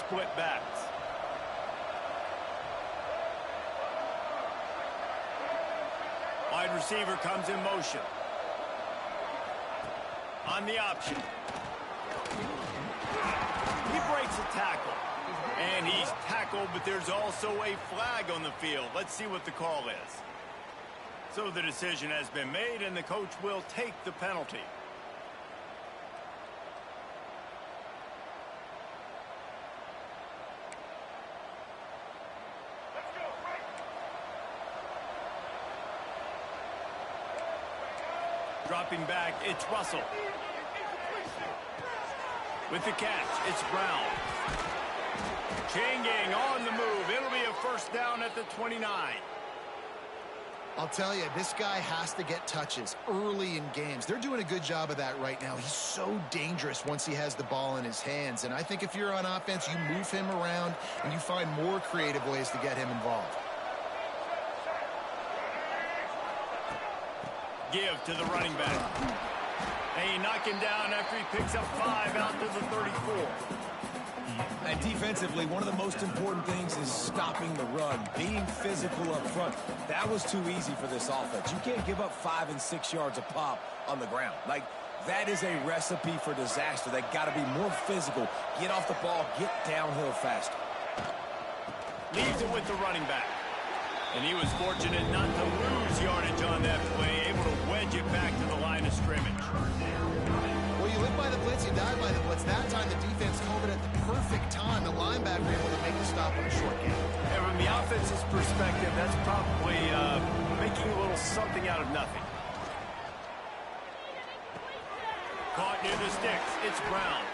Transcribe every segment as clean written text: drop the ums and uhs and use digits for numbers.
split backs. Wide receiver comes in motion. On the option. He breaks a tackle. And he's tackled, but there's also a flag on the field. Let's see what the call is. So the decision has been made, and the coach will take the penalty. Dropping back, it's Russell. With the catch, it's Brown. Changing on the move. It'll be a first down at the 29. I'll tell you, this guy has to get touches early in games. They're doing a good job of that right now. He's so dangerous once he has the ball in his hands. And I think if you're on offense, you move him around and you find more creative ways to get him involved. Give to the running back. And he knock him down after he picks up 5 out to the 34. And defensively, one of the most important things is stopping the run, being physical up front. That was too easy for this offense. You can't give up 5 and 6 yards a pop on the ground. Like, that is a recipe for disaster. They got to be more physical, get off the ball, get downhill faster. Leaves it with the running back. And he was fortunate not to lose yardage on that play, able to wedge it back to the line of scrimmage. Well, you live by the blitz, you die by the blitz. That time the defense called it at the perfect time. The linebacker able to make the stop on a short game. And from the offense's perspective, that's probably making a little something out of nothing. Caught near the sticks. It's Brown.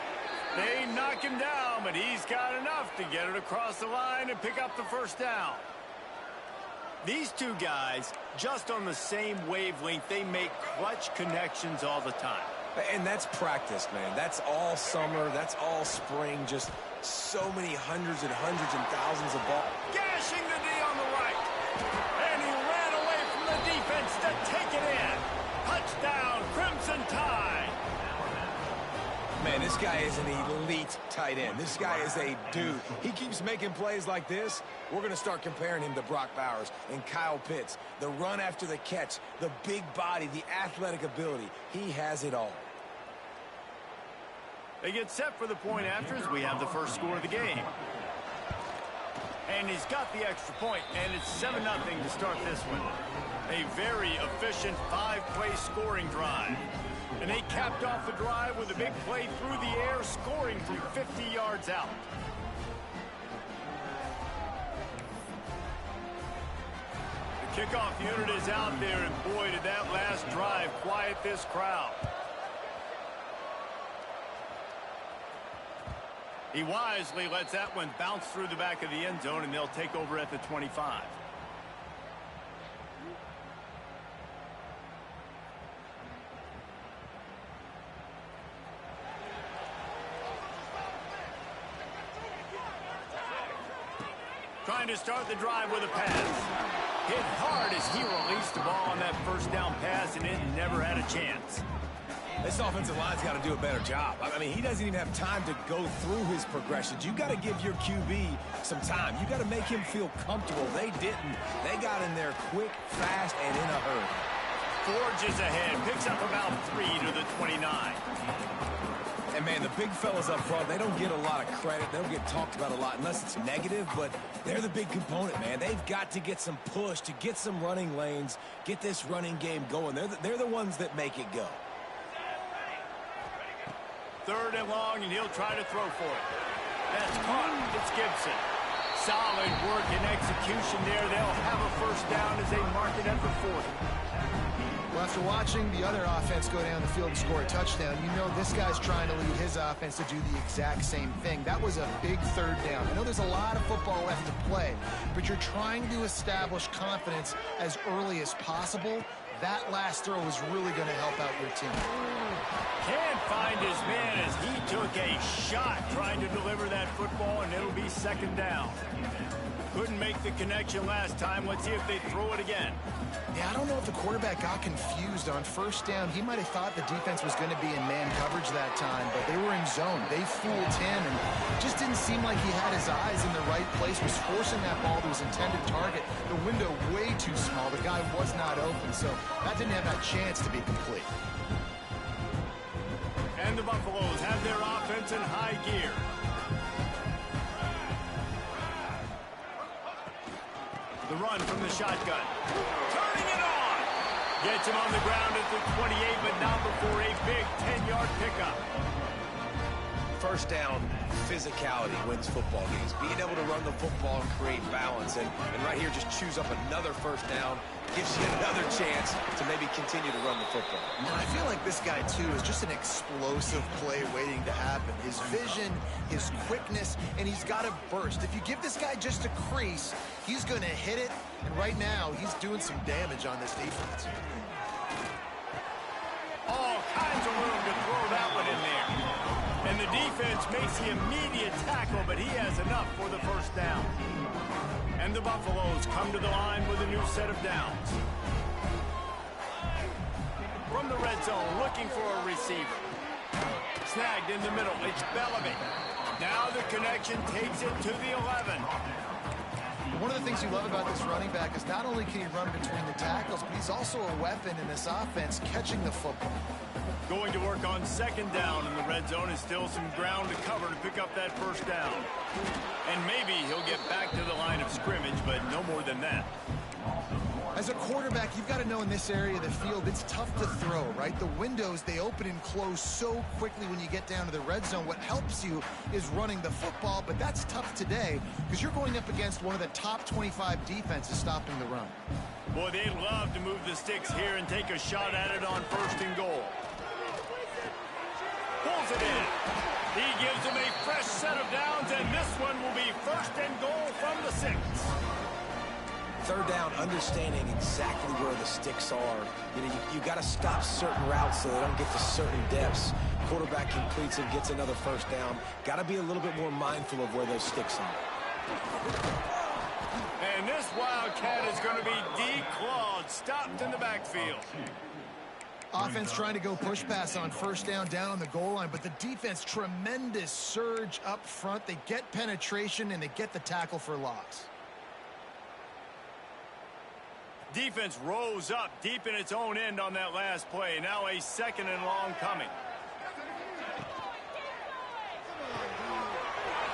They knock him down, but he's got enough to get it across the line and pick up the first down. These two guys, just on the same wavelength, they make clutch connections all the time. And that's practice, man. That's all summer. That's all spring. Just so many hundreds and thousands of balls. Gashing the D on the right. And he ran away from the defense to take it in. Touchdown, Crimson Tide. Man, this guy is an elite tight end. This guy is a dude. He keeps making plays like this. We're going to start comparing him to Brock Bowers and Kyle Pitts. The run after the catch, the big body, the athletic ability. He has it all. They get set for the point after as we have the first score of the game. And he's got the extra point, and it's 7-0 to start this one. A very efficient 5-play scoring drive. And they capped off the drive with a big play through the air, scoring from 50 yards out. The kickoff unit is out there, and boy, did that last drive quiet this crowd. He wisely lets that one bounce through the back of the end zone, and they'll take over at the 25. Trying to start the drive with a pass. Hit hard as he released the ball on that first down pass, and it never had a chance. This offensive line's got to do a better job. I mean, he doesn't even have time to go through his progressions. You got to give your QB some time. You got to make him feel comfortable. They didn't. They got in there quick, fast, and in a hurry. Forges ahead, picks up about 3 to the 29. And, man, the big fellas up front, they don't get a lot of credit. They don't get talked about a lot unless it's negative, but they're the big component, man. They've got to get some push, to get some running lanes, get this running game going. They're the ones that make it go. 3rd and long, and he'll try to throw for it. That's caught. It's Gibson. Solid work and execution there. They'll have a first down as they mark it at the 40. Well, after watching the other offense go down the field and score a touchdown, you know this guy's trying to lead his offense to do the exact same thing. That was a big 3rd down. I know there's a lot of football left to play, but you're trying to establish confidence as early as possible. That last throw is really going to help out your team. Can't find his man as he took a shot trying to deliver that football, and it'll be 2nd down. couldn't make the connection last time. Let's see if they throw it again. Yeah, I don't know if the quarterback got confused on first down. He might have thought the defense was going to be in man coverage that time, but they were in zone. They fooled him, and just didn't seem like he had his eyes in the right place, was forcing that ball to his intended target. The window way too small. The guy was not open, so that didn't have that chance to be complete. And the Buffaloes have their offense in high gear. The run from the shotgun. Turning it on. Gets him on the ground at the 28, but not before a big 10-yard pickup. First down, physicality wins football games. Being able to run the football and create balance. And right here, just choose up another first down. Gives you another chance to maybe continue to run the football. And I feel like this guy, too, is just an explosive play waiting to happen. His vision, his quickness, and he's got a burst. If you give this guy just a crease, he's going to hit it. And right now, he's doing some damage on this defense. All kinds of room to throw that one in there. And the defense makes the immediate tackle, but he has enough for the first down. And the Buffaloes come to the line with a new set of downs. From the red zone, looking for a receiver. Snagged in the middle, it's Bellamy. Now the connection takes it to the 11. One of the things you love about this running back is not only can he run between the tackles, but he's also a weapon in this offense, catching the football. Going to work on second down in the red zone is still some ground to cover to pick up that first down. And maybe he'll get back to the line of scrimmage, but no more than that. As a quarterback, you've got to know in this area of the field, it's tough to throw, right? The windows, they open and close so quickly when you get down to the red zone. What helps you is running the football, but that's tough today because you're going up against one of the top 25 defenses stopping the run. Boy, they'd love to move the sticks here and take a shot at it on first and goal. Pulls it in. He gives them a fresh set of downs, and this one will be first and goal from the 6. Third down, understanding exactly where the sticks are. You got to stop certain routes so they don't get to certain depths. Quarterback completes it, gets another first down. Got to be a little bit more mindful of where those sticks are. And this Wildcat is going to be declawed, stopped in the backfield. Offense trying to go push pass on first down on the goal line, but the defense, tremendous surge up front. They get penetration, and they get the tackle for loss. Defense rose up deep in its own end on that last play. Now a second and long coming.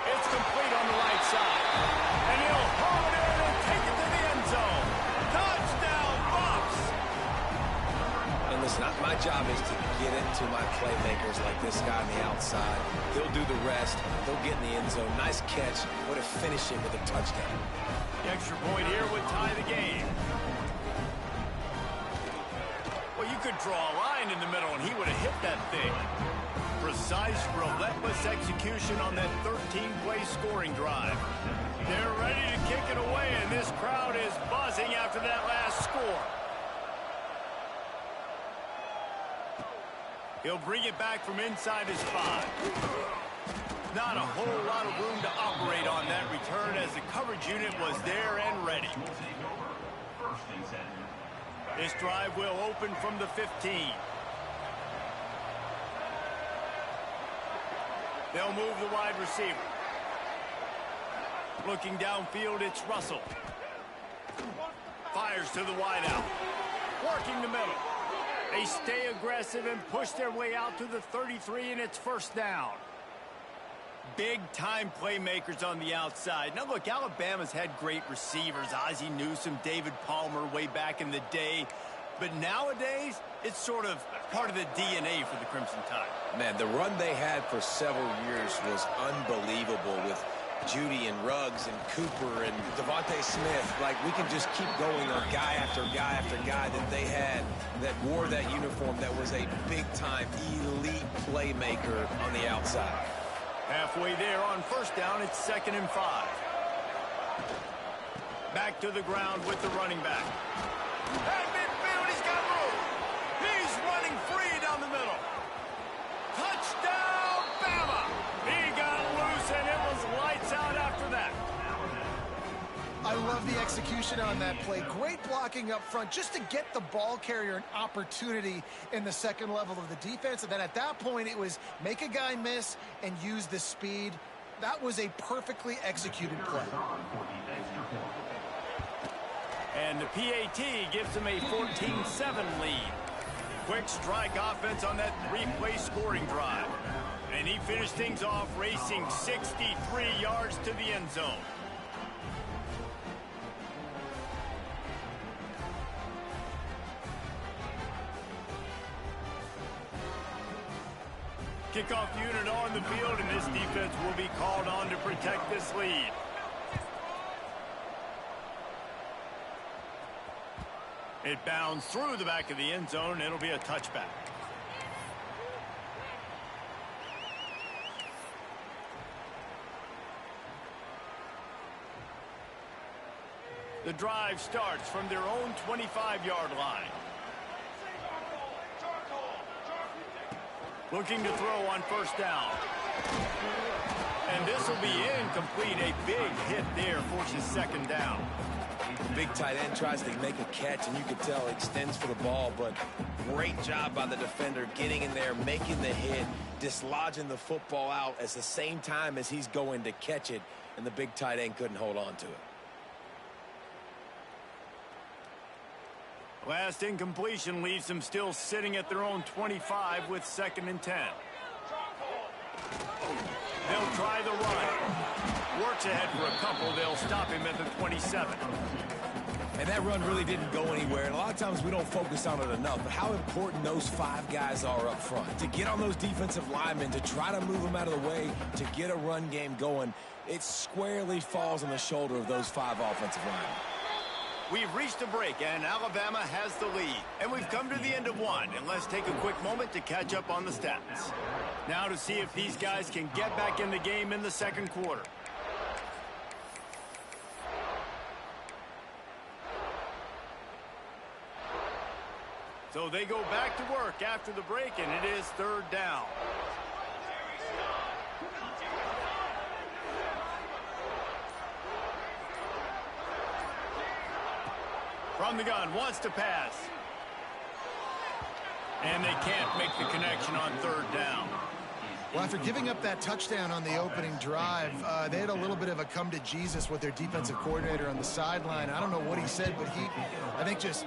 It's complete on the right side. And he'll haul it in and take it to the end zone. Touchdown, Bucs! And listen, my job is to get into my playmakers like this guy on the outside. He'll do the rest. They'll get in the end zone. Nice catch. Way to finish it with a touchdown. The extra point here would tie the game. Well, you could draw a line in the middle, and he would have hit that thing. Precise, relentless execution on that 13-play scoring drive. They're ready to kick it away, and this crowd is buzzing after that last score. He'll bring it back from inside his 5. Not a whole lot of room to operate on that return as the coverage unit was there and ready. This drive will open from the 15. They'll move the wide receiver. Looking downfield, it's Russell. Fires to the wideout. Working the middle. They stay aggressive and push their way out to the 33, and it's first down. Big-time playmakers on the outside. Now, look, Alabama's had great receivers. Ozzie Newsome, David Palmer way back in the day. But nowadays, it's sort of part of the DNA for the Crimson Tide. Man, the run they had for several years was unbelievable with Judy and Ruggs and Cooper and Devontae Smith. Like, we can just keep going on guy after guy after guy that they had that wore that uniform that was a big-time elite playmaker on the outside. Halfway there on first down, it's 2nd and 5. Back to the ground with the running back. At midfield, he's got room. He's running free down the middle. Touchdown, Bama! He got loose, and it was lights out after that. love the execution on that play. Great blocking up front just to get the ball carrier an opportunity in the second level of the defense. And then at that point, it was make a guy miss and use the speed. That was a perfectly executed play. And the PAT gives them a 14-7 lead. Quick strike offense on that three-play scoring drive. And he finished things off racing 63 yards to the end zone. Kickoff unit on the field, and this defense will be called on to protect this lead. It bounds through the back of the end zone, and it'll be a touchback. The drive starts from their own 25-yard line. Looking to throw on first down. And this will be incomplete. A big hit there forces second down. Big tight end tries to make a catch, and you can tell extends for the ball, but great job by the defender getting in there, making the hit, dislodging the football out at the same time as he's going to catch it, and the big tight end couldn't hold on to it. Last incompletion leaves them still sitting at their own 25 with 2nd and 10. They'll try the run. Works ahead for a couple. They'll stop him at the 27. And that run really didn't go anywhere. And a lot of times we don't focus on it enough. But how important those 5 guys are up front. To get on those defensive linemen, to try to move them out of the way, to get a run game going, it squarely falls on the shoulder of those 5 offensive linemen. We've reached a break, and Alabama has the lead. And we've come to the end of one. And let's take a quick moment to catch up on the stats. Now to see if these guys can get back in the game in the second quarter. So they go back to work after the break, and it is 3rd down. From the gun, wants to pass. And they can't make the connection on 3rd down. Well, after giving up that touchdown on the opening drive, they had a little bit of a come to Jesus with their defensive coordinator on the sideline. I don't know what he said, but he, I think, just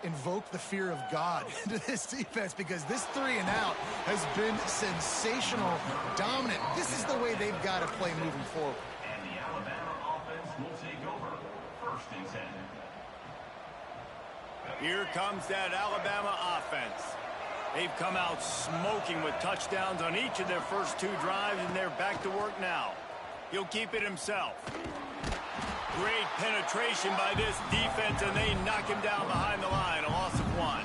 invoked the fear of God into this defense, because this 3 and out has been sensational, dominant. This is the way they've got to play moving forward. And the Alabama offense will take over 1st and 10. Here comes that Alabama offense. They've come out smoking with touchdowns on each of their first 2 drives, and they're back to work now. He'll keep it himself. Great penetration by this defense, and they knock him down behind the line. A loss of 1.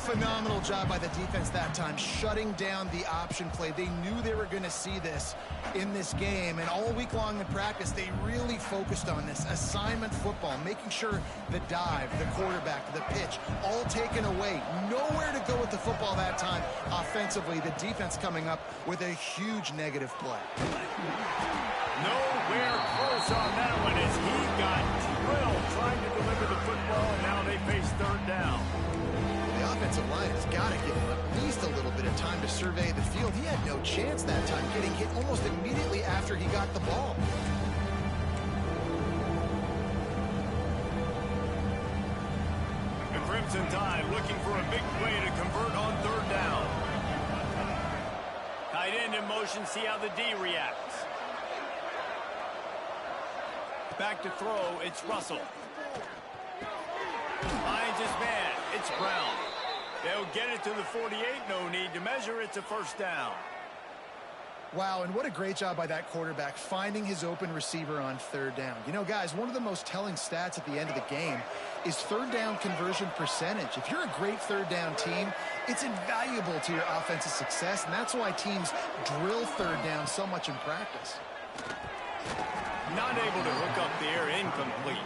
Phenomenal job by the defense that time, shutting down the option play. They knew they were going to see this in this game, and all week long in practice, they really focused on this assignment football, making sure the dive, the quarterback, the pitch, all taken away. Nowhere to go with the football that time offensively. The defense coming up with a huge negative play. Nowhere close on that one as he got drilled trying to deliver the football, and now they face 3rd down. The offensive line has got to give him at least a little bit of time to survey the field. He had no chance that time, getting hit almost immediately after he got the ball. The Crimson Tide looking for a big play to convert on 3rd down. Tight end in motion, see how the D reacts. Back to throw, it's Russell. Finds his man, it's Brown. They'll get it to the 48, no need to measure, it's a 1st down. Wow, and what a great job by that quarterback, finding his open receiver on 3rd down. You know, guys, one of the most telling stats at the end of the game is 3rd down conversion percentage. If you're a great 3rd down team, it's invaluable to your offensive success, and that's why teams drill 3rd down so much in practice. Not able to hook up there, incomplete.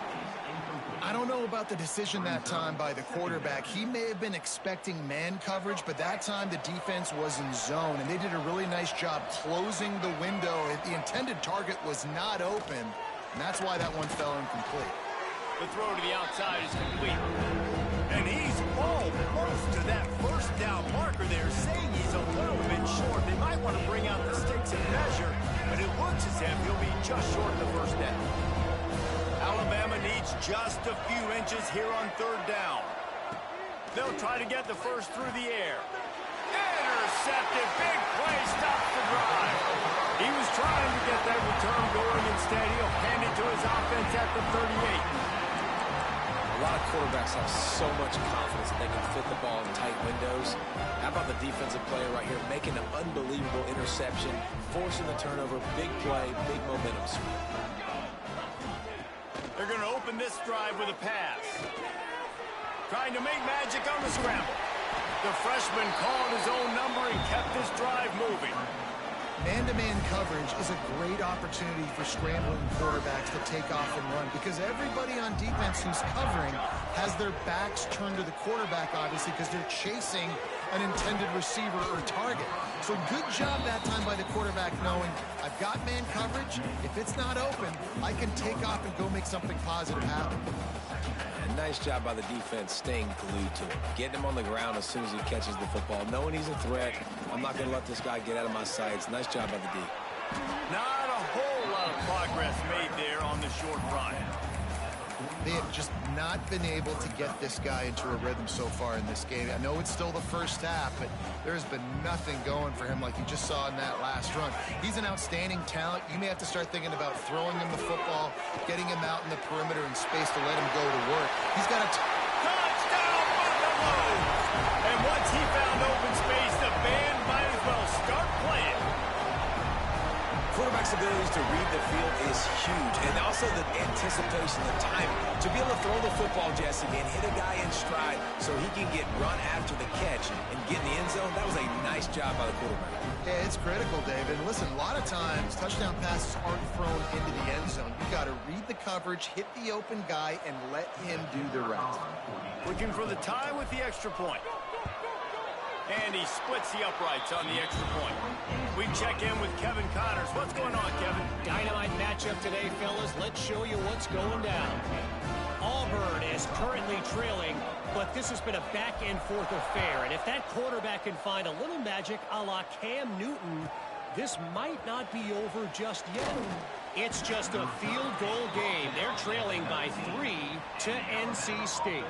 I don't know about the decision that time by the quarterback. He may have been expecting man coverage, but that time the defense was in zone, and they did a really nice job closing the window. The intended target was not open, And that's why that one fell incomplete. The throw to the outside is complete. And he's almost to that first down marker there, saying he's a little bit short. They might want to bring out the sticks and measure, but it looks as if he'll be just short of the first down. Alabama needs just a few inches here on third down. They'll try to get the first through the air. Intercepted. Big play. Stops the drive. He was trying to get that return going. Instead, he'll hand it to his offense at the 38. A lot of quarterbacks have so much confidence that they can fit the ball in tight windows. How about the defensive player right here making an unbelievable interception, forcing the turnover, big play, big momentum swing. They're going to open this drive with a pass. Trying to make magic on the scramble. The freshman called his own number and kept this drive moving. Man-to-man coverage is a great opportunity for scrambling quarterbacks to take off and run because everybody on defense who's covering has their backs turned to the quarterback, obviously, because they're chasing an intended receiver or target. So good job that time by the quarterback knowing I've got man coverage. If it's not open, I can take off and go make something positive happen. And nice job by the defense staying glued to him, getting him on the ground as soon as he catches the football, knowing he's a threat. I'm not going to let this guy get out of my sights. Nice job by the D. Not a whole lot of progress made there on the short run. They have just not been able to get this guy into a rhythm so far in this game. I know it's still the first half, but there's been nothing going for him like you just saw in that last run. He's an outstanding talent. You may have to start thinking about throwing him the football, getting him out in the perimeter in space to let him go to work. He's got a touchdown, Buffalo! And once he found open space, the band might as well start playing. Quarterback's abilities to read the field is huge, and also the anticipation, the timing. To be able to throw the football, Jesse, and hit a guy in stride so he can get run after the catch and get in the end zone, that was a nice job by the quarterback. Yeah, it's critical, David. Listen, a lot of times touchdown passes aren't thrown into the end zone. You've got to read the coverage, hit the open guy, and let him do the rest. Looking for the tie with the extra point. And he splits the uprights on the extra point. We check in with Kevin Connors. What's going on, Kevin? Dynamite matchup today, fellas. Let's show you what's going down. Auburn is currently trailing, but this has been a back-and-forth affair. And if that quarterback can find a little magic a la Cam Newton, this might not be over just yet. It's just a field goal game. They're trailing by 3 to NC State.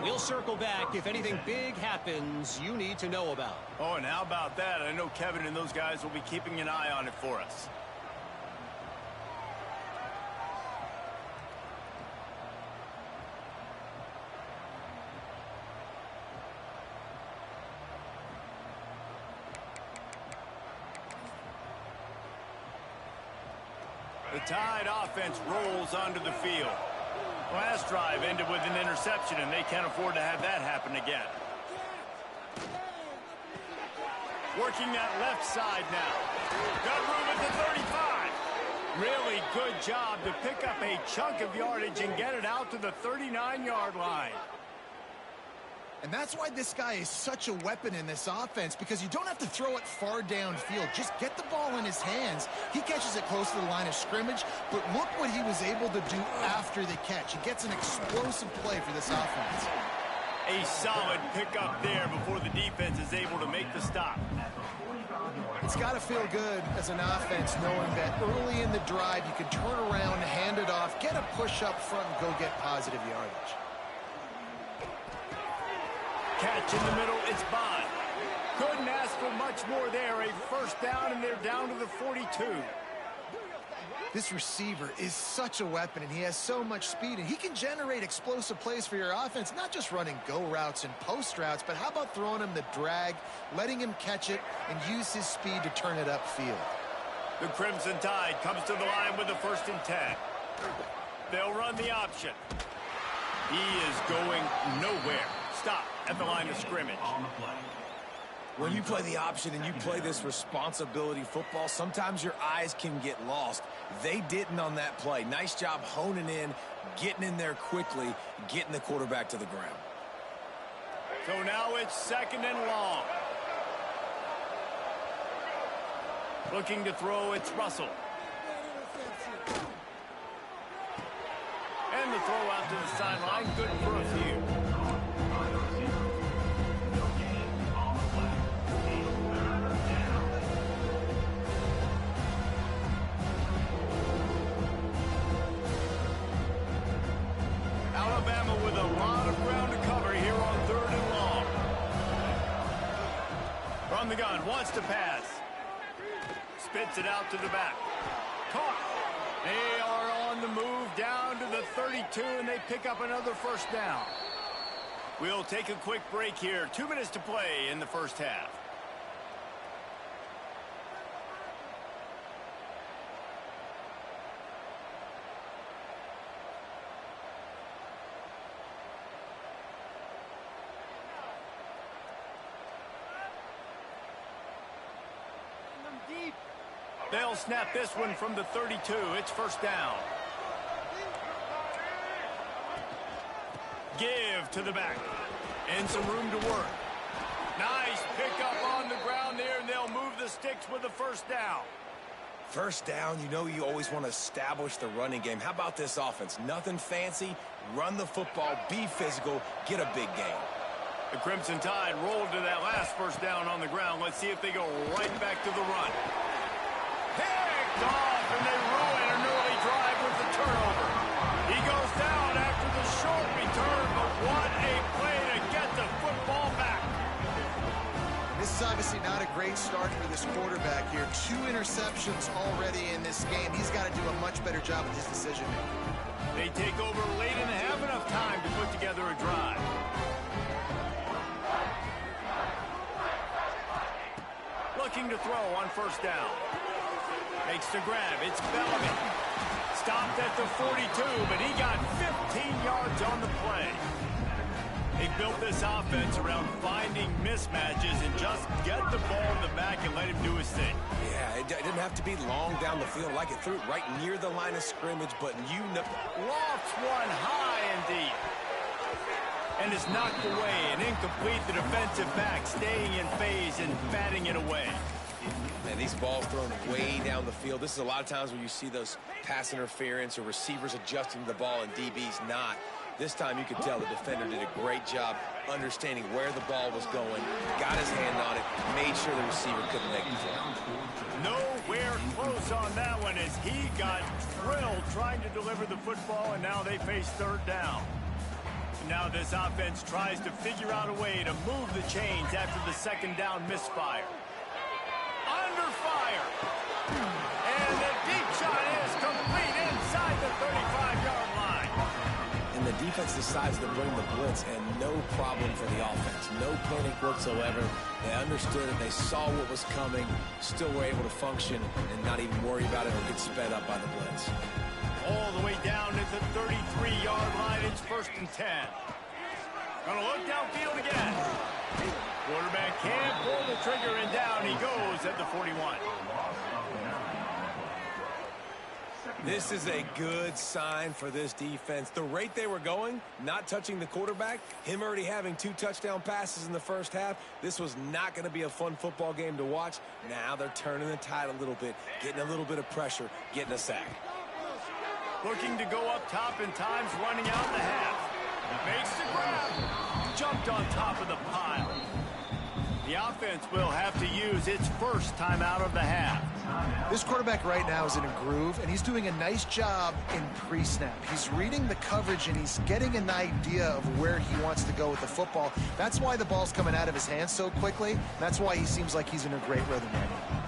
We'll circle back if anything big happens you need to know about. Oh, and how about that? I know Kevin and those guys will be keeping an eye on it for us. The Tide offense rolls onto the field. Last drive ended with an interception, and they can't afford to have that happen again. Working that left side now. Got room at the 35. Really good job to pick up a chunk of yardage and get it out to the 39-yard line. And that's why this guy is such a weapon in this offense, because you don't have to throw it far downfield. Just get the ball in his hands. He catches it close to the line of scrimmage, but look what he was able to do after the catch. He gets an explosive play for this offense. A solid pickup there before the defense is able to make the stop. It's got to feel good as an offense knowing that early in the drive you can turn around, hand it off, get a push up front, and go get positive yardage. Catch in the middle, it's Bond. Couldn't ask for much more there. A first down, and they're down to the 42. This receiver is such a weapon, and he has so much speed, and he can generate explosive plays for your offense, not just running go routes and post routes, but how about throwing him the drag, letting him catch it, and use his speed to turn it upfield. The Crimson Tide comes to the line with the 1st and 10. They'll run the option. He is going nowhere. Stop at the line of scrimmage. When you play the option and you play this responsibility football, sometimes your eyes can get lost. They didn't on that play. Nice job honing in, getting in there quickly, getting the quarterback to the ground. So now it's 2nd and long. Looking to throw, it's Russell. the throw out to the sideline. Good for a few. Alabama with a lot of ground to cover here on 3rd and long. From the gun, wants to pass. Spits it out to the back. Caught. They are on the move down to the 32, and they pick up another first down. We'll take a quick break here. 2 minutes to play in the first half. They'll snap this one from the 32. It's first down. Give to the back. And some room to work. Nice pickup on the ground there, and they'll move the sticks with the first down. First down, you know you always want to establish the running game. How about this offense? Nothing fancy. Run the football, be physical, get a big gain. The Crimson Tide rolled to that last first down on the ground. Let's see if they go right back to the run. Picked off, and they ruin an early drive with the turnover. He goes down after the short return, but what a play to get the football back. This is obviously not a great start for this quarterback here. 2 interceptions already in this game. He's got to do a much better job with his decision-making. They take over late and have enough time to put together a drive. Looking to throw on first down. Makes the grab. It's Bellamy. Stopped at the 42, but he got 15 yards on the play. They built this offense around finding mismatches and just get the ball in the back and let him do his thing. Yeah, it didn't have to be long down the field. Like it threw it right near the line of scrimmage, but you know. Lofts one high and deep. And it's knocked away and incomplete. The defensive back staying in phase and batting it away. And these balls thrown way down the field. This is a lot of times where you see those pass interference or receivers adjusting the ball and DBs not. This time you could tell the defender did a great job understanding where the ball was going, got his hand on it, made sure the receiver couldn't make the throw. Nowhere close on that one as he got drilled trying to deliver the football, and now they face 3rd down. Now this offense tries to figure out a way to move the chains after the 2nd down misfire. Under fire. And the deep shot is complete inside the 35-yard line. And the defense decides to bring the blitz, and no problem for the offense. No panic whatsoever. They understood it. They saw what was coming. Still were able to function and not even worry about it or get sped up by the blitz. All the way down at the 33-yard line. It's 1st and 10. Gonna look downfield again. Quarterback can't pull the trigger, and down he goes at the 41. This is a good sign for this defense. The rate they were going, not touching the quarterback, him already having 2 touchdown passes in the first half, this was not going to be a fun football game to watch. Now they're turning the tide a little bit, getting a little bit of pressure, getting a sack. Looking to go up top in times, running out the half. Makes the grab. Jumped on top of the pile. The offense will have to use its first time out of the half. This quarterback right now is in a groove, and he's doing a nice job in pre-snap. He's reading the coverage, and he's getting an idea of where he wants to go with the football. That's why the ball's coming out of his hands so quickly. That's why he seems like he's in a great rhythm right now.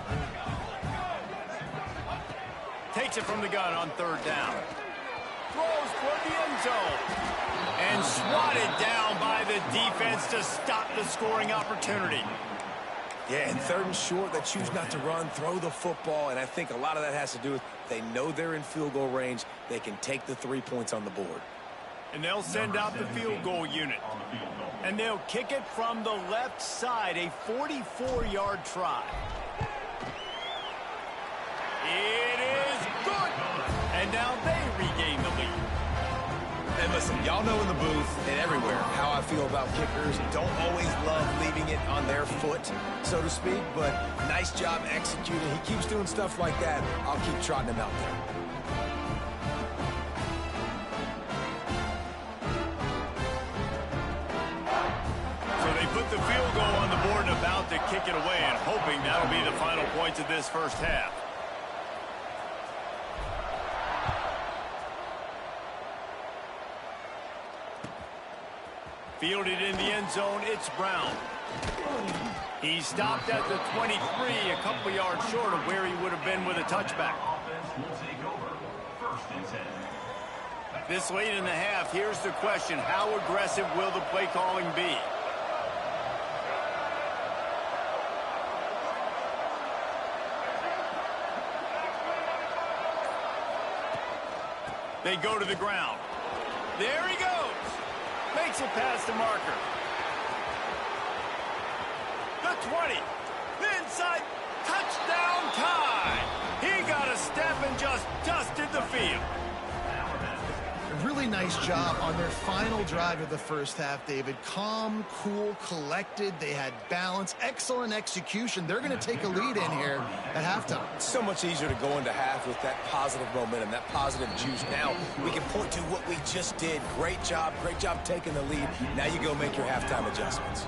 Takes it from the gun on 3rd down. Throws toward the end zone. And swatted down by the defense to stop the scoring opportunity. Yeah, and 3rd and short, they choose not to run, throw the football, and I think a lot of that has to do with they know they're in field goal range. They can take the 3 points on the board. And they'll send out the field goal unit. And they'll kick it from the left side, a 44-yard try. It is good. And now they regain the lead. And listen, y'all know in the booth and everywhere how I feel about kickers. Don't always love leaving it on their foot, so to speak, but nice job executing. He keeps doing stuff like that. I'll keep trotting him out there. with the field goal on the board and about to kick it away, and hoping that'll be the final points of this first half. Fielded in the end zone, it's Brown. He stopped at the 23, a couple yards short of where he would have been with a touchback. This late in the half, here's the question: how aggressive will the play calling be? They go to the ground. There he goes. Makes it past the marker. The 20. Inside. Touchdown time. He got a step and just dusted the field. A really nice job on their final drive of the first half, David. Calm, cool, collected. They had balance. Excellent execution. They're going to take a lead in here at halftime. It's so much easier to go into half with that positive momentum, that positive juice. Now we can point to what we just did. Great job taking the lead. Now you go make your halftime adjustments.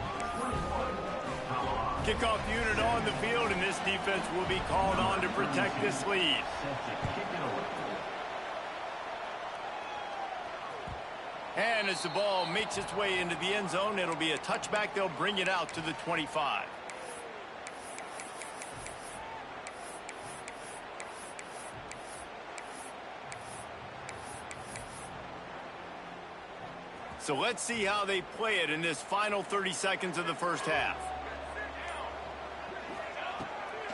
Kickoff unit on the field, and this defense will be called on to protect this lead. And as the ball makes its way into the end zone, it'll be a touchback. They'll bring it out to the 25. So let's see how they play it in this final 30 seconds of the first half.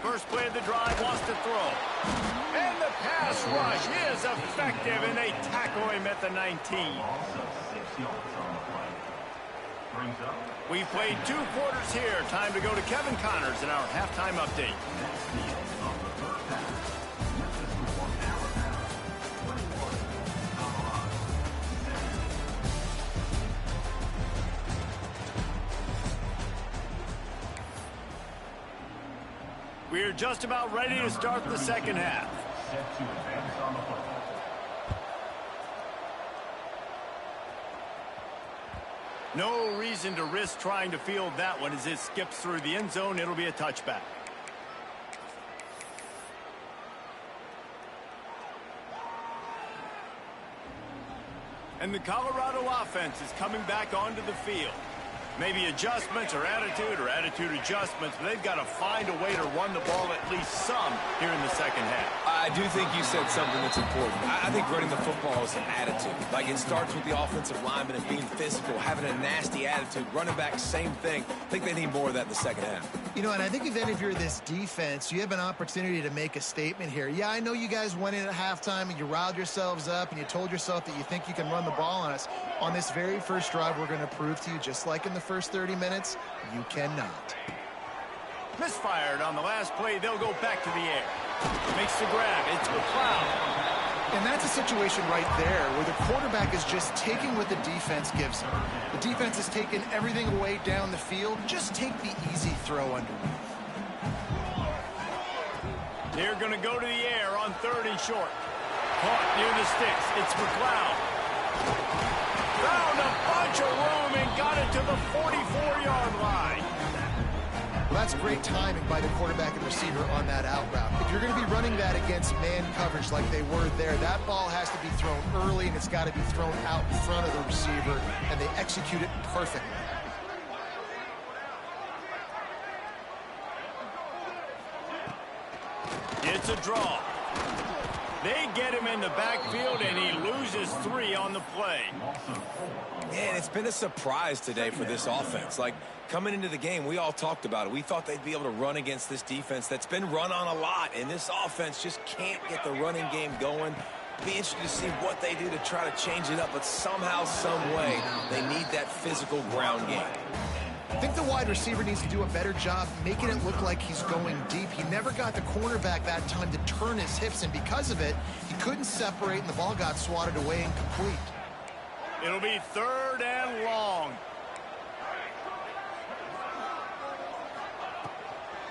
First play of the drive, wants to throw. And the pass rush is effective, and they tackle him at the 19. We've played 2 quarters here. Time to go to Kevin Connors in our halftime update. We're just about ready to start the second half. No reason to risk trying to field that one as it skips through the end zone. It'll be a touchback. And the Colorado offense is coming back onto the field. Maybe adjustments or attitude adjustments, but they've got to find a way to run the ball at least some here in the second half. I do think you said something that's important. I think running the football is an attitude. Like, it starts with the offensive lineman and being physical, having a nasty attitude. Running back, same thing. I think they need more of that in the second half. You know, and I think if you're this defense, you have an opportunity to make a statement here. Yeah, I know you guys went in at halftime and you riled yourselves up and you told yourself that you think you can run the ball on us. On this very first drive, we're going to prove to you, just like in the first 30 minutes, you cannot. Misfired on the last play. They'll go back to the air. Makes the grab. It's McLeod. And that's a situation right there where the quarterback is just taking what the defense gives him. The defense has taken everything away down the field. Just take the easy throw underneath. They're going to go to the air on 3rd and short. Caught near the sticks. It's McLeod. Found a bunch of room and got it to the 44-yard line. Well, that's great timing by the quarterback and receiver on that out route. If you're going to be running that against man coverage like they were there, that ball has to be thrown early and it's got to be thrown out in front of the receiver, and they execute it perfectly. It's a draw. They get him in the backfield, and he loses 3 on the play. Man, it's been a surprise today for this offense. Like, coming into the game, we all talked about it. We thought they'd be able to run against this defense that's been run on a lot, and this offense just can't get the running game going. Be interested to see what they do to try to change it up, but somehow, some way, they need that physical ground game. I think the wide receiver needs to do a better job making it look like he's going deep. He never got the cornerback that time to turn his hips, and because of it, he couldn't separate, and the ball got swatted away incomplete. It'll be 3rd and long.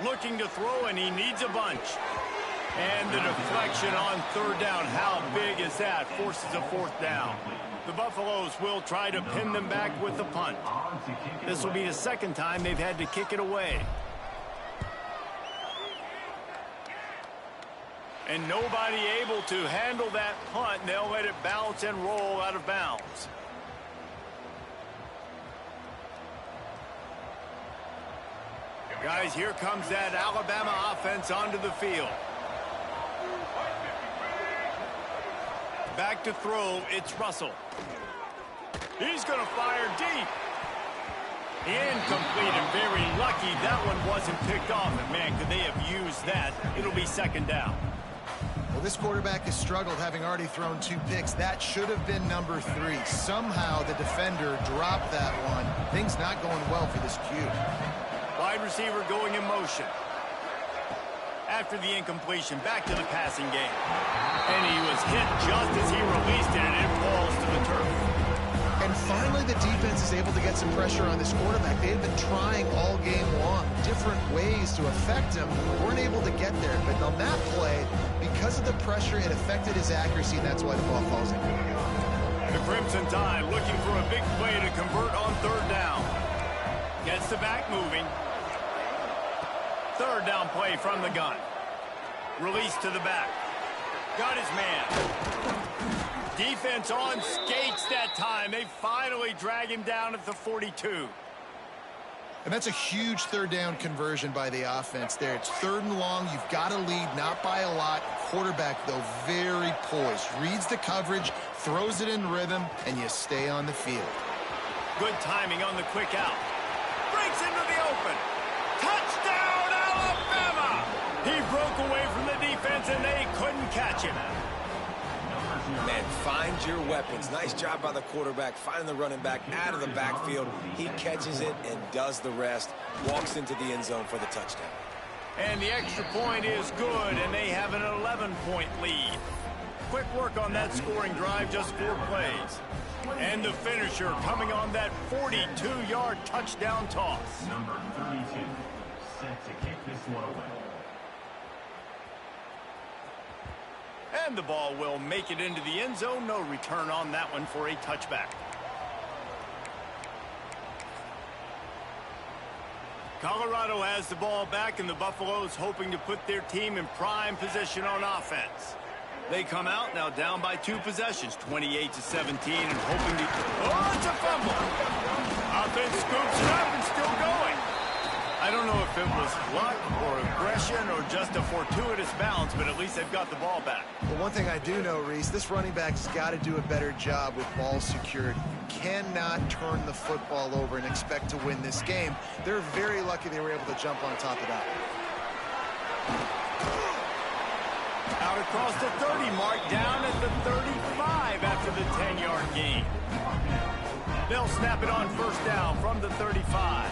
Looking to throw, and he needs a bunch. And the deflection on third down, how big is that? Forces a fourth down. The Buffaloes will try to pin them back with the punt. This will be the second time they've had to kick it away. And nobody able to handle that punt. They'll let it bounce and roll out of bounds. Guys, here comes that Alabama offense onto the field. Back to throw, it's Russell. He's going to fire deep. Incomplete, and very lucky that one wasn't picked off. And man, could they have used that? It'll be second down. Well, this quarterback has struggled, having already thrown 2 picks. That should have been number 3. Somehow the defender dropped that one. Things not going well for this Q. Wide receiver going in motion. After the incompletion, back to the passing game. And he was hit just as he released it, and it falls to the turf. And finally, the defense is able to get some pressure on this quarterback. They had been trying all game long, different ways to affect him. Weren't able to get there. But on that play, because of the pressure, it affected his accuracy, and that's why the ball falls in. The Crimson Tide looking for a big play to convert on third down. Gets the back moving. Third down play from the gun. Release to the back. Got his man. Defense on skates that time. They finally drag him down at the 42. And that's a huge third down conversion by the offense there. It's 3rd and long. You've got to lead, not by a lot. Quarterback, though, very poised. Reads the coverage, throws it in rhythm, and you stay on the field. Good timing on the quick out. Breaks into the open. Touchdown, Alabama! He broke away from the defense, and they couldn't catch him. Man, find your weapons. Nice job by the quarterback, finding the running back out of the backfield. He catches it and does the rest. Walks into the end zone for the touchdown. And the extra point is good, and they have an 11-point lead. Quick work on that scoring drive, just 4 plays. And the finisher coming on that 42-yard touchdown toss. Number 32, set to kick this one away. And the ball will make it into the end zone. No return on that one for a touchback. Colorado has the ball back, and the Buffaloes hoping to put their team in prime position on offense. They come out now down by 2 possessions, 28-17, and hoping to... Oh, it's a fumble! Offense scoops it up and still going. I don't know if it was luck or aggression or just a fortuitous bounce, but at least they've got the ball back. Well, one thing I do know, Reese, this running back's got to do a better job with ball security. Cannot turn the football over and expect to win this game. They're very lucky they were able to jump on top of that. Out across the 30 mark, down at the 35 after the 10-yard gain. They'll snap it on first down from the 35.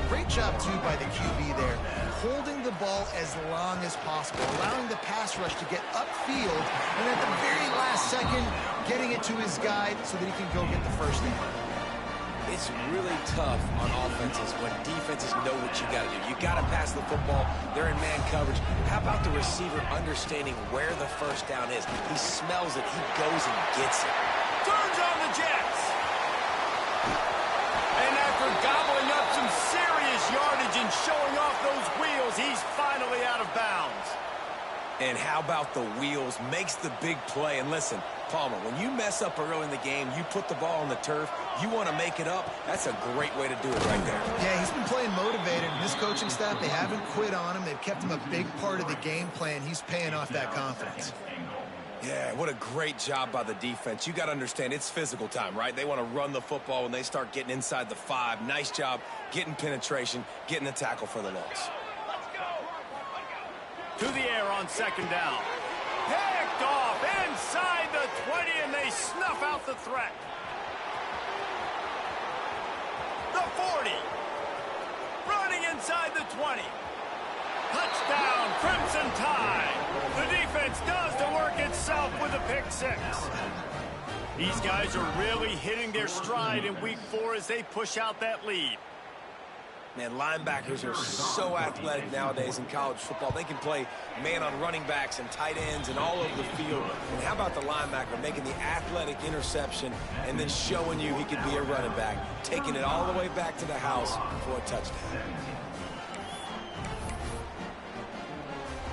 Great job, too, by the QB there, holding the ball as long as possible, allowing the pass rush to get upfield, and at the very last second, getting it to his guy so that he can go get the first down. It's really tough on offenses when defenses know what you got to do. You got to pass the football. They're in man coverage. How about the receiver understanding where the first down is? He smells it. He goes and gets it. Turns on the Jets. And after gobbling up some serious yardage and showing off those wheels, he's finally out of bounds. And how about the wheels? Makes the big play. And listen, Palmer, when you mess up early in the game, you put the ball on the turf, you want to make it up, that's a great way to do it right there. Yeah, he's been playing motivated, and this coaching staff, they haven't quit on him. They've kept him a big part of the game plan. He's paying off that confidence. Yeah, what a great job by the defense. You got to understand, it's physical time, right? They want to run the football when they start getting inside the 5. Nice job getting penetration, getting a tackle for the loss. To the air on second down. Picked off inside the 20, and they snuff out the threat. The 40. Running inside the 20. Touchdown, Crimson Tide. The defense does the work itself with a pick 6. These guys are really hitting their stride in week 4 as they push out that lead. Man, linebackers are so athletic nowadays in college football. They can play man on running backs and tight ends and all over the field. And how about the linebacker making the athletic interception and then showing you he could be a running back, taking it all the way back to the house for a touchdown.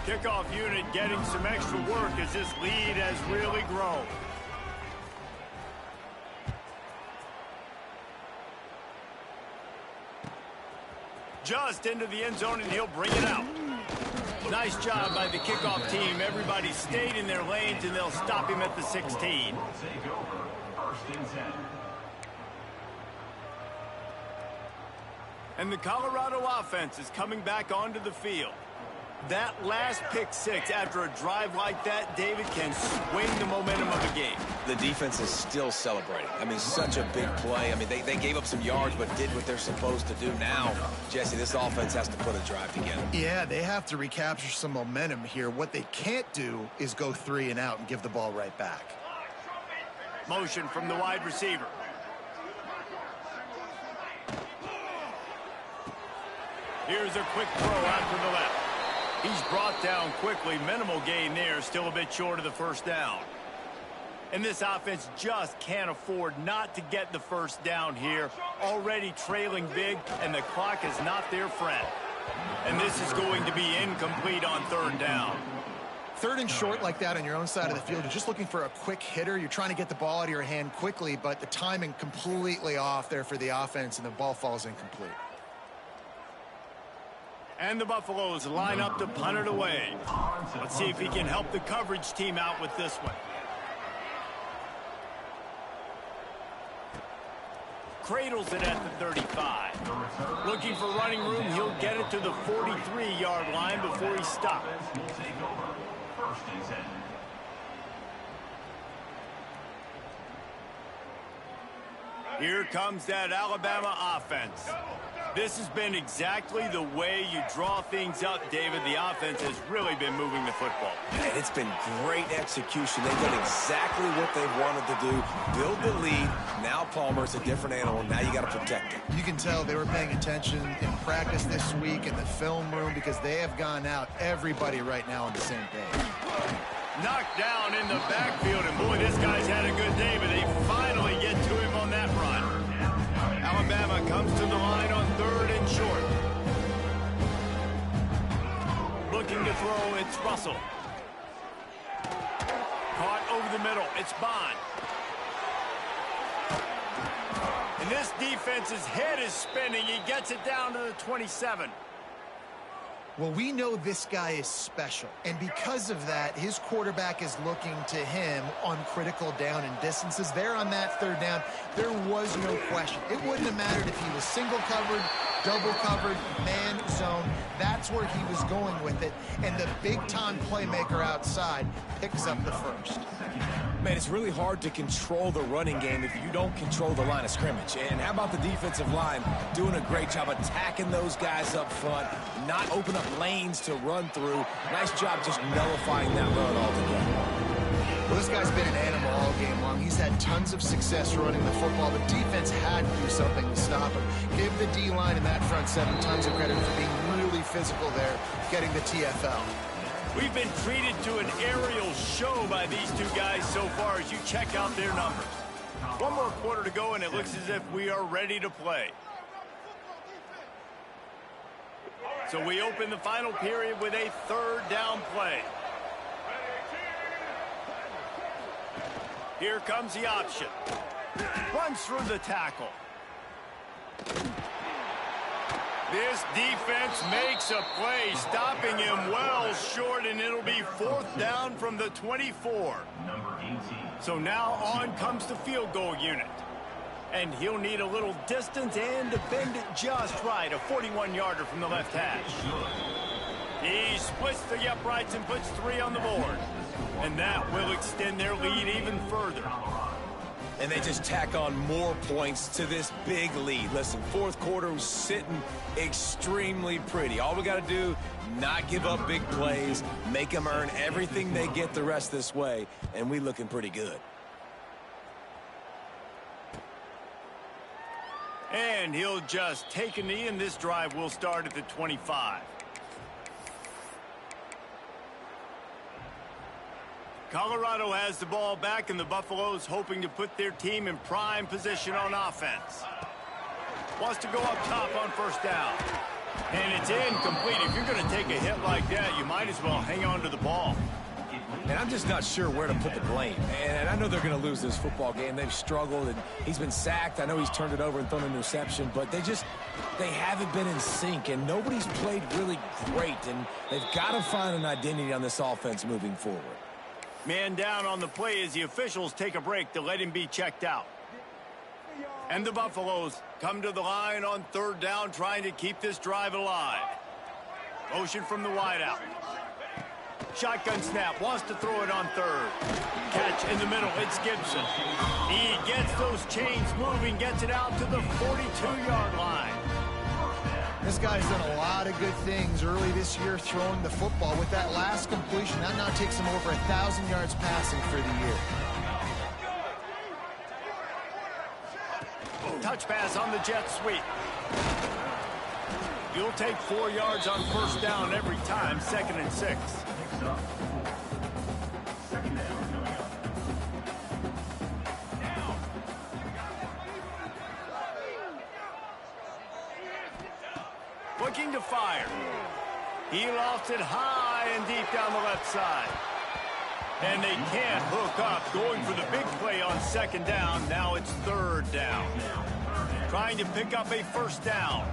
Kickoff unit getting some extra work as this lead has really grown. Just into the end zone, and he'll bring it out. Nice job by the kickoff team. Everybody stayed in their lanes, and they'll stop him at the 16. Take over, 1st and 10. And the Colorado offense is coming back onto the field. That last pick six after a drive like that, David, can swing the momentum of the game. The defense is still celebrating. I mean, such a big play. I mean, they gave up some yards but did what they're supposed to do. Now, Jesse, this offense has to put a drive together. Yeah, they have to recapture some momentum here. What they can't do is go 3 and out and give the ball right back. Motion from the wide receiver. Here's a quick throw out to the left. He's brought down quickly. Minimal gain there. Still a bit short of the first down. And this offense just can't afford not to get the first down here. Already trailing big, and the clock is not their friend. And this is going to be incomplete on 3rd down. 3rd and short like that on your own side of the field. You're just looking for a quick hitter. You're trying to get the ball out of your hand quickly, but the timing completely off there for the offense, and the ball falls incomplete. And the Buffaloes line up to punt it away. Let's see if he can help the coverage team out with this one. Cradles it at the 35. Looking for running room, he'll get it to the 43-yard line before he stops. Will take over, 1st and 10. Here comes that Alabama offense. This has been exactly the way you draw things up, David. The offense has really been moving the football. And it's been great execution. They've done exactly what they wanted to do. Build the lead. Now Palmer's a different animal. Now you got to protect it. You can tell they were paying attention in practice this week in the film room because they have gone out everybody right now on the same page. Knocked down in the backfield, and boy, this guy's had a good day, but they finally get to him on that run. Alabama comes to the line on 3rd and short. Looking to throw, it's Russell. Caught over the middle, it's Bond. And this defense's head is spinning. He gets it down to the 27. Well, we know this guy is special, and because of that, his quarterback is looking to him on critical down and distances. There on that 3rd down, there was no question. It wouldn't have mattered if he was single covered, double covered, man zone. That's where he was going with it, and the big-time playmaker outside picks up the first. Man, it's really hard to control the running game if you don't control the line of scrimmage. And how about the defensive line doing a great job attacking those guys up front, not open up lanes to run through. Nice job just nullifying that run altogether. Well, this guy's been an animal all game long. He's had tons of success running the football. The defense had to do something to stop him. Give the D-line in that front 7 tons of credit for being really physical there, getting the TFL. We've been treated to an aerial show by these two guys so far as you check out their numbers. 1 more quarter to go, and it looks as if we are ready to play. So we open the final period with a 3rd down play. Here comes the option. Runs through the tackle. This defense makes a play, stopping him well short, and it'll be 4th down from the 24. Number 18. So now on comes the field goal unit. And he'll need a little distance and to bend it just right. A 41-yarder from the left hash. He splits the uprights and puts 3 on the board. And that will extend their lead even further. And they just tack on more points to this big lead. Listen, 4th quarter was sitting extremely pretty. All we got to do, not give up big plays, make them earn everything they get the rest this way, and we looking pretty good. And he'll just take a knee, and this drive will start at the 25. Colorado has the ball back, and the Buffaloes hoping to put their team in prime position on offense. Wants to go up top on first down. And it's incomplete. If you're going to take a hit like that, you might as well hang on to the ball. And I'm just not sure where to put the blame. And I know they're going to lose this football game. They've struggled, and he's been sacked. I know he's turned it over and thrown an interception, but they haven't been in sync, and nobody's played really great. And they've got to find an identity on this offense moving forward. Man down on the play as the officials take a break to let him be checked out. And the Buffaloes come to the line on third down, trying to keep this drive alive. Motion from the wideout. Shotgun snap, wants to throw it on third. Catch in the middle, it's Gibson. He gets those chains moving, gets it out to the 42-yard line. This guy's done a lot of good things early this year throwing the football. With that last completion, that now takes him over 1,000 yards passing for the year. Touch pass on the jet sweep. You'll take 4 yards on first down every time, 2nd and 6. Looking to fire. He lofts it high and deep down the left side. And they can't hook up. Going for the big play on 2nd down. Now it's 3rd down. Trying to pick up a first down.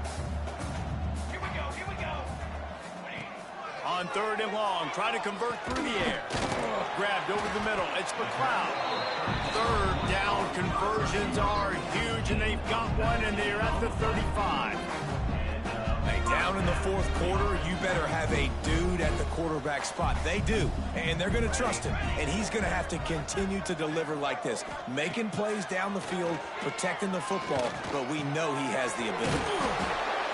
On 3rd and long, trying to convert through the air. Grabbed over the middle. It's McLeod. 3rd down conversions are huge, and they've got one, and they're at the 35. Hey, down in the 4th quarter, you better have a dude at the quarterback spot. They do, and they're going to trust him. And he's going to have to continue to deliver like this, making plays down the field, protecting the football, but we know he has the ability.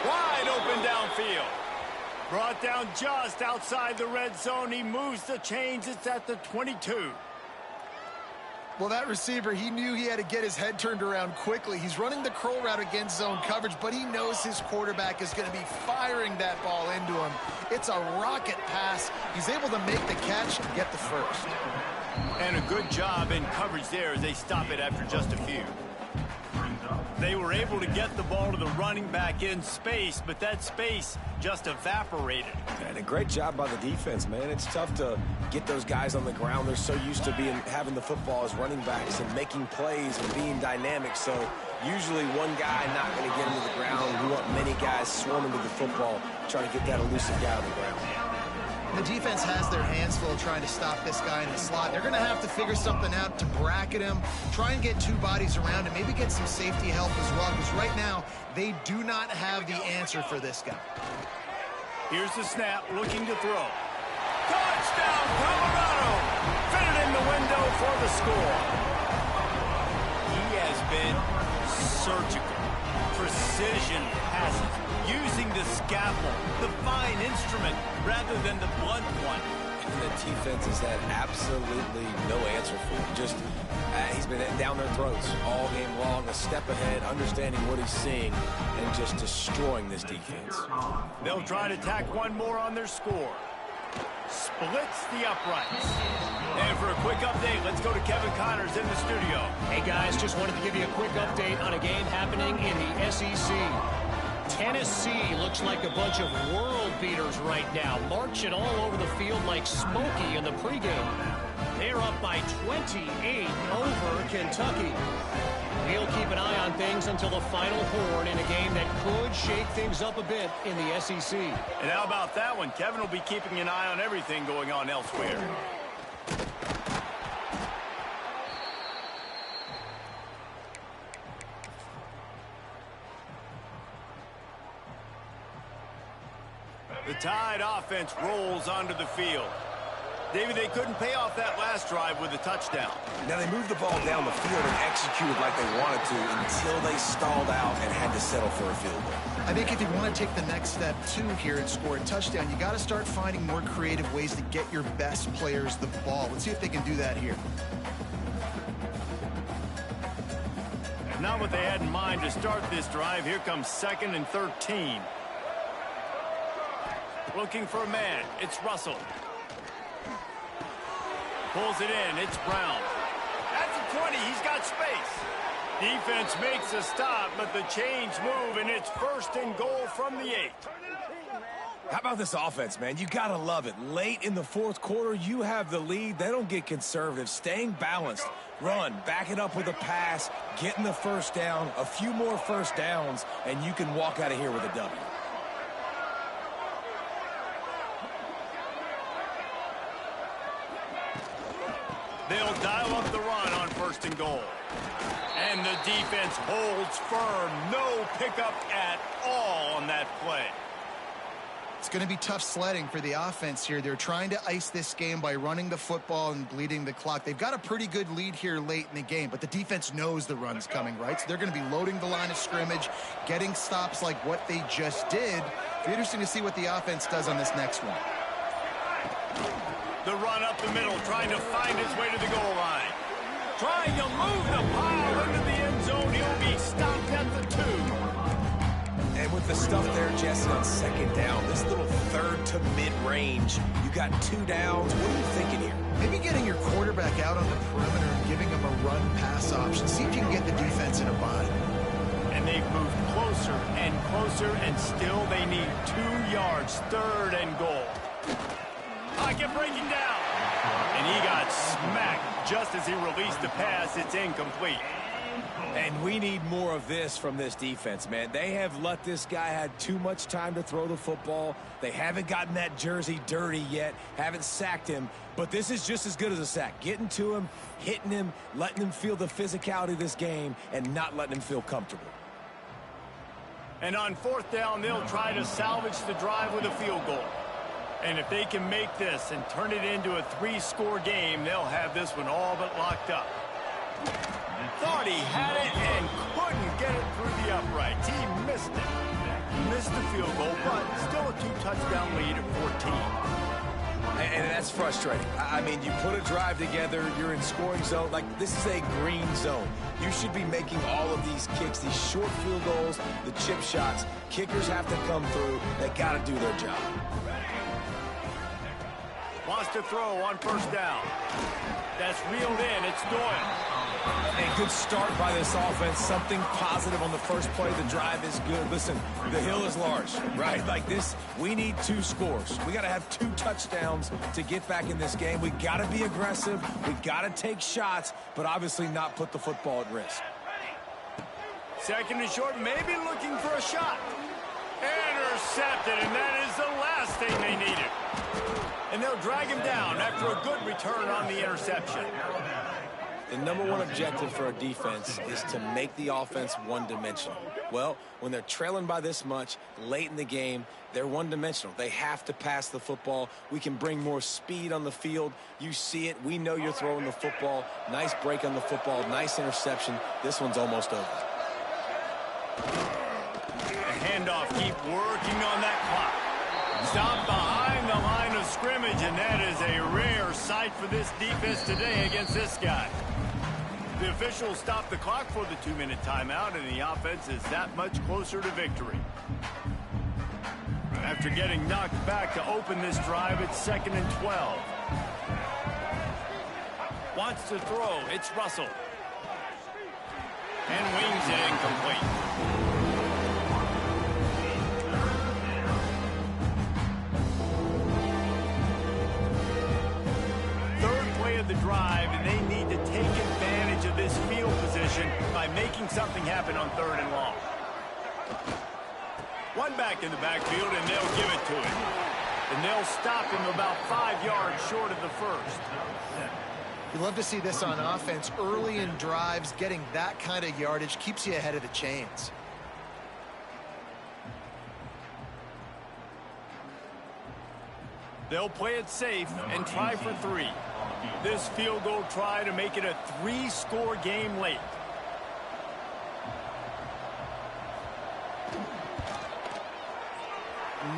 Wide open downfield. Brought down just outside the red zone. He moves the chains. It's at the 22. Well, that receiver, he knew he had to get his head turned around quickly. He's running the curl route against zone coverage, but he knows his quarterback is going to be firing that ball into him. It's a rocket pass. He's able to make the catch and get the first. And a good job in coverage there as they stop it after just a few. They were able to get the ball to the running back in space, but that space just evaporated. And a great job by the defense, man. It's tough to get those guys on the ground. They're so used to having the football as running backs and making plays and being dynamic. So usually one guy not going to get him to the ground. We want many guys swarming to the football, trying to get that elusive guy on the ground. The defense has their hands full trying to stop this guy in the slot. They're going to have to figure something out to bracket him, try and get 2 bodies around him, maybe get some safety help as well, because right now they do not have the answer for this guy. Here's the snap, looking to throw. Touchdown, Colorado! Fitted in the window for the score. He has been surgical, precision passes, using the scalpel, the fine instrument, rather than the blunt one. And the defense has had absolutely no answer for him. Just, he's been down their throats all game long, a step ahead, understanding what he's seeing, and just destroying this defense. They'll try to tack one more on their score. Splits the uprights. And for a quick update, let's go to Kevin Connors in the studio. Hey, guys, just wanted to give you a quick update on a game happening in the SEC. Tennessee looks like a bunch of world beaters right now, marching all over the field like Smokey in the pregame. They're up by 28 over Kentucky. We'll keep an eye on things until the final horn in a game that could shake things up a bit in the SEC. And how about that one? Kevin will be keeping an eye on everything going on elsewhere. The Tide offense rolls onto the field. David, they couldn't pay off that last drive with a touchdown. Now, they moved the ball down the field and executed like they wanted to until they stalled out and had to settle for a field goal. I think if you want to take the next step, too, here and score a touchdown, you got to start finding more creative ways to get your best players the ball. Let's see if they can do that here. not what they had in mind to start this drive. Here comes 2nd and 13. Looking for a man. It's Russell. Pulls it in. It's Brown. At the 20, he's got space. Defense makes a stop, but the change move, and it's 1st and goal from the 8. How about this offense, man? You got to love it. Late in the 4th quarter, you have the lead. They don't get conservative. Staying balanced. Run, back it up with a pass, getting the 1st down, a few more 1st downs, and you can walk out of here with a W. They'll dial up the run on 1st and goal. And the defense holds firm. No pickup at all on that play. It's going to be tough sledding for the offense here. They're trying to ice this game by running the football and bleeding the clock. They've got a pretty good lead here late in the game, but the defense knows the run's coming, right? So they're going to be loading the line of scrimmage, getting stops like what they just did. It'll be interesting to see what the offense does on this next one. The run up the middle, trying to find his way to the goal line. Trying to move the pile into the end zone. He'll be stopped at the 2. And with the stuff there, Jesse, on 2nd down, this little 3rd to mid-range, you got 2 downs. What are you thinking here? Maybe getting your quarterback out on the perimeter and giving him a run-pass option. See if you can get the defense in a bind. And they've moved closer, and still they need 2 yards. 3rd and goal. Pocket breaking down. And he got smacked just as he released the pass. It's incomplete. And we need more of this from this defense, man. They have let this guy have too much time to throw the football. They haven't gotten that jersey dirty yet, haven't sacked him. But this is just as good as a sack. Getting to him, hitting him, letting him feel the physicality of this game, and not letting him feel comfortable. And on 4th down, they'll try to salvage the drive with a field goal. And if they can make this and turn it into a 3-score game, they'll have this one all but locked up. Thought he had it and couldn't get it through the uprights. He missed it. Missed the field goal, but still a 2-touchdown lead at 14. And that's frustrating. I mean, you put a drive together, you're in scoring zone. Like, this is a green zone. You should be making all of these kicks, these short field goals, the chip shots. Kickers have to come through. They got to do their job. Wants to throw on 1st down. That's reeled in. It's Doyle. A good start by this offense. Something positive on the first play. The drive is good. Listen, the hill is large, right? Like this, we need 2 scores. We got to have 2 touchdowns to get back in this game. We got to be aggressive. We got to take shots, but obviously not put the football at risk. 2nd and short, maybe looking for a shot. Intercepted, and that is the last thing they needed. And they'll drag him down after a good return on the interception. The #1 objective for a defense is to make the offense one-dimensional. Well, when they're trailing by this much, late in the game, they're one-dimensional. They have to pass the football. We can bring more speed on the field. You see it. We know you're throwing the football. Nice break on the football. Nice interception. This one's almost over. The handoff, keep working on that clock. Stop behind the line of scrimmage, and that is a rare sight for this defense today against this guy. The officials stop the clock for the 2-minute timeout, and the offense is that much closer to victory. After getting knocked back to open this drive, it's 2nd and 12. Wants to throw. It's Russell. And wings it incomplete. The drive, and they need to take advantage of this field position by making something happen on 3rd and long. One back in the backfield, and they'll give it to him. And they'll stop him about 5 yards short of the 1st. You love to see this on offense. Early in drives, getting that kind of yardage keeps you ahead of the chains. They'll play it safe and try for 3. This field goal try to make it a 3-score game late.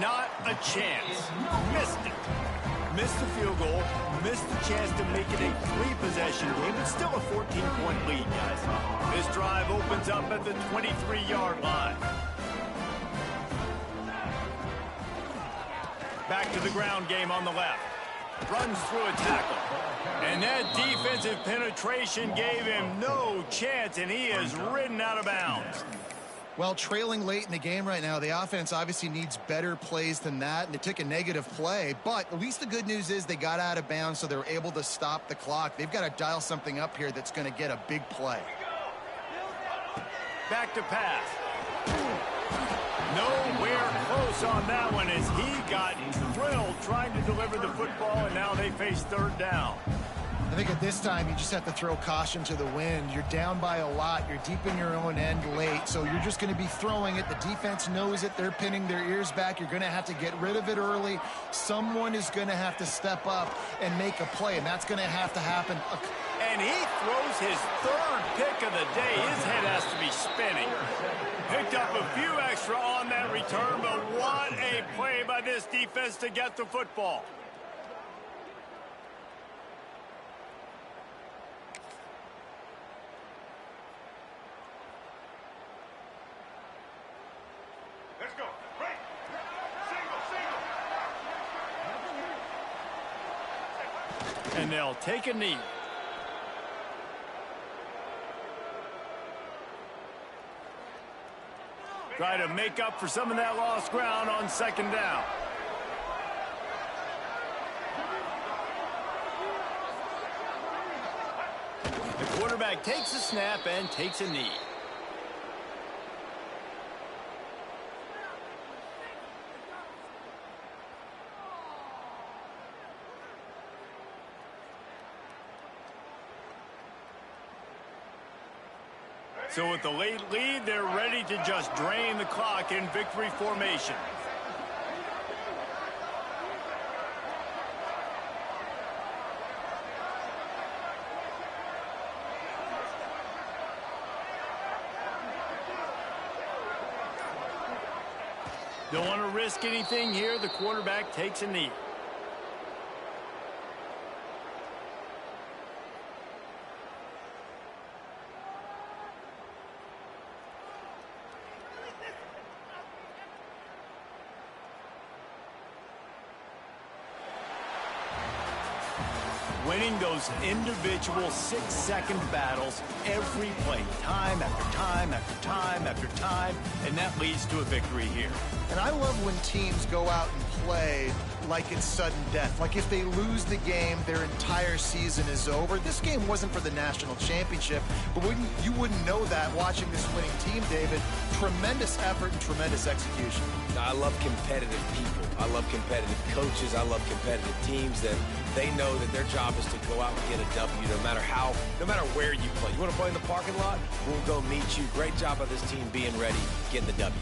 Not a chance. Missed it. Missed the field goal, missed the chance to make it a 3-possession game, but still a 14-point lead, guys. This drive opens up at the 23-yard line. Back to the ground game on the left. Runs through a tackle. And that defensive penetration gave him no chance, and he is ridden out of bounds. Well, trailing late in the game right now, the offense obviously needs better plays than that, and they took a negative play. But at least the good news is they got out of bounds, so they were able to stop the clock. They've got to dial something up here that's going to get a big play. Back to pass. Nowhere close on that one as he got drilled trying to deliver the football, and now they face third down. I think at this time you just have to throw caution to the wind. You're down by a lot. You're deep in your own end late, so you're just going to be throwing it. The defense knows it. They're pinning their ears back. You're going to have to get rid of it early. Someone is going to have to step up and make a play, and that's going to have to happen. And he throws his third pick of the day. His head has to be spinning. Picked up a few extra on that return, but what a play by this defense to get the football. Let's go. Right. Single. And they'll take a knee. Try to make up for some of that lost ground on second down. The quarterback takes a snap and takes a knee. So with the late lead, they're ready to just drain the clock in victory formation. Don't want to risk anything here. The quarterback takes a knee. Winning those individual 6-second battles every play, time after time after time after time, and that leads to a victory here. And I love when teams go out and play like it's sudden death. Like if they lose the game, their entire season is over. This game wasn't for the national championship, but you wouldn't know that watching this winning team, David. Tremendous effort and tremendous execution. I love competitive people. I love competitive coaches. I love competitive teams that they know that their job is to go out and get a W no matter where you play. You want to play in the parking lot? We'll go meet you. Great job of this team being ready, getting the W.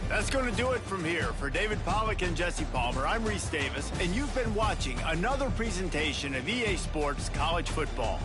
That's going to do it from here. For David Pollack and Jesse Palmer, I'm Reese Davis, and you've been watching another presentation of EA Sports College Football.